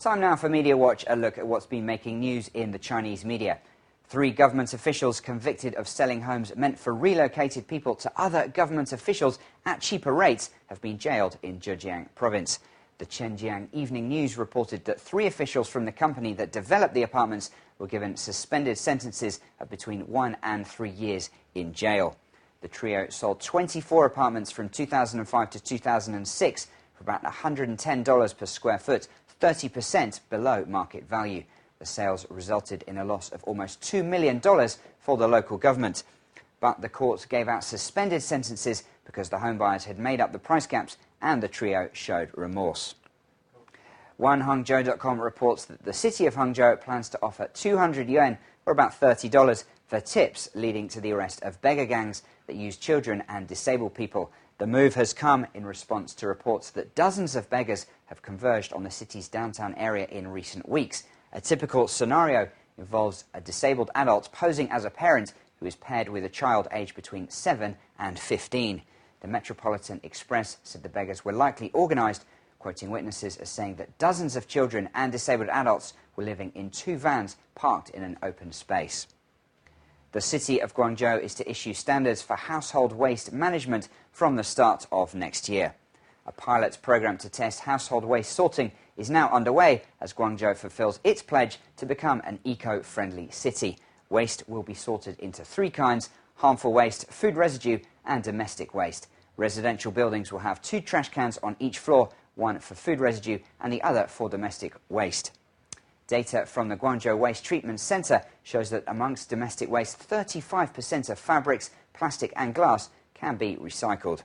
Time now for Media Watch, a look at what's been making news in the Chinese media. 3 government officials convicted of selling homes meant for relocated people to other government officials at cheaper rates have been jailed in Zhejiang province. The Zhenjiang Evening News reported that 3 officials from the company that developed the apartments were given suspended sentences of between 1 and 3 years in jail. The trio sold 24 apartments from 2005 to 2006 for about $110 per square foot, 30% below market value. The sales resulted in a loss of almost $2 million for the local government. But the courts gave out suspended sentences because the home buyers had made up the price gaps and the trio showed remorse. OneHangzhou.com reports that the city of Hangzhou plans to offer 200 yuan, or about $30, for tips, leading to the arrest of beggar gangs that use children and disabled people. The move has come in response to reports that dozens of beggars have converged on the city's downtown area in recent weeks. A typical scenario involves a disabled adult posing as a parent who is paired with a child aged between 7 and 15. The Metropolitan Express said the beggars were likely organised, quoting witnesses as saying that dozens of children and disabled adults were living in 2 vans parked in an open space. The city of Guangzhou is to issue standards for household waste management from the start of next year. A pilot program to test household waste sorting is now underway as Guangzhou fulfills its pledge to become an eco-friendly city. Waste will be sorted into 3 kinds: harmful waste, food residue and domestic waste. Residential buildings will have 2 trash cans on each floor, one for food residue and the other for domestic waste. Data from the Guangzhou Waste Treatment Centre shows that amongst domestic waste, 35% of fabrics, plastic and glass can be recycled.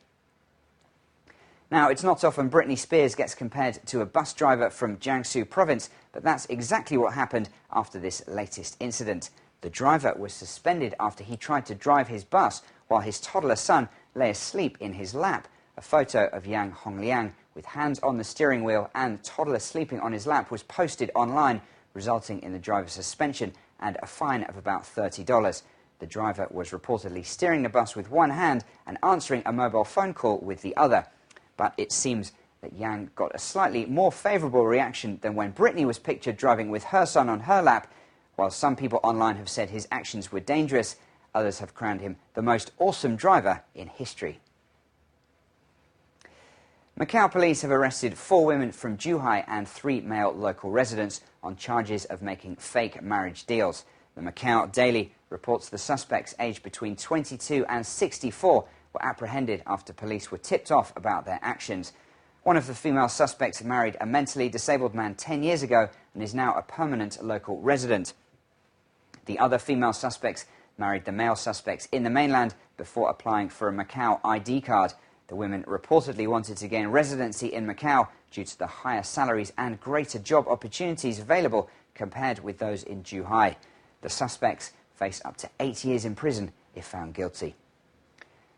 Now, it's not often Britney Spears gets compared to a bus driver from Jiangsu province, but that's exactly what happened after this latest incident. The driver was suspended after he tried to drive his bus while his toddler son lay asleep in his lap. A photo of Yang Hongliang with hands on the steering wheel and toddler sleeping on his lap was posted online, resulting in the driver's suspension and a fine of about $30. The driver was reportedly steering the bus with one hand and answering a mobile phone call with the other. But it seems that Yang got a slightly more favourable reaction than when Britney was pictured driving with her son on her lap. While some people online have said his actions were dangerous, others have crowned him the most awesome driver in history. Macau police have arrested 4 women from Zhuhai and 3 male local residents on charges of making fake marriage deals. The Macau Daily reports the suspects, aged between 22 and 64, were apprehended after police were tipped off about their actions. One of the female suspects married a mentally disabled man 10 years ago and is now a permanent local resident. The other female suspects married the male suspects in the mainland before applying for a Macau ID card. The women reportedly wanted to gain residency in Macau due to the higher salaries and greater job opportunities available compared with those in Zhuhai. The suspects face up to 8 years in prison if found guilty.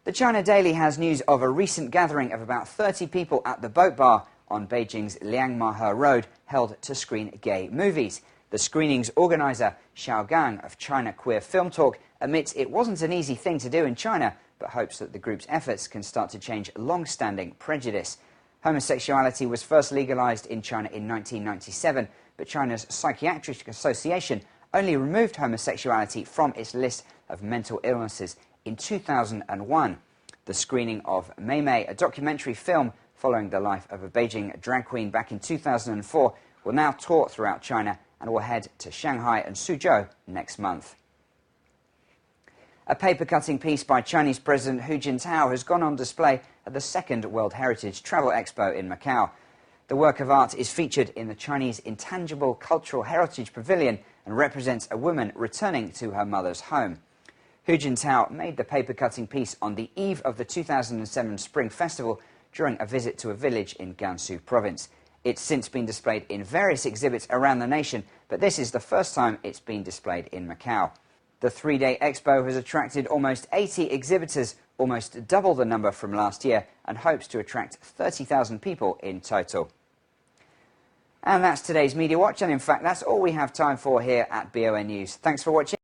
The China Daily has news of a recent gathering of about 30 people at the Boat Bar on Beijing's Liangmahe Road held to screen gay movies. The screening's organizer, Xiao Gang of China Queer Film Talk, admits it wasn't an easy thing to do in China, but hopes that the group's efforts can start to change long-standing prejudice. Homosexuality was first legalized in China in 1997, but China's Psychiatric Association only removed homosexuality from its list of mental illnesses in 2001. The screening of Mei Mei, a documentary film following the life of a Beijing drag queen back in 2004, will now tour throughout China and will head to Shanghai and Suzhou next month. A paper-cutting piece by Chinese President Hu Jintao has gone on display at the 2nd World Heritage Travel Expo in Macau. The work of art is featured in the Chinese Intangible Cultural Heritage Pavilion and represents a woman returning to her mother's home. Hu Jintao made the paper-cutting piece on the eve of the 2007 Spring Festival during a visit to a village in Gansu province. It's since been displayed in various exhibits around the nation, but this is the first time it's been displayed in Macau. The 3-day expo has attracted almost 80 exhibitors, almost double the number from last year, and hopes to attract 30,000 people in total. And that's today's Media Watch, and in fact that's all we have time for here at BON News. Thanks for watching.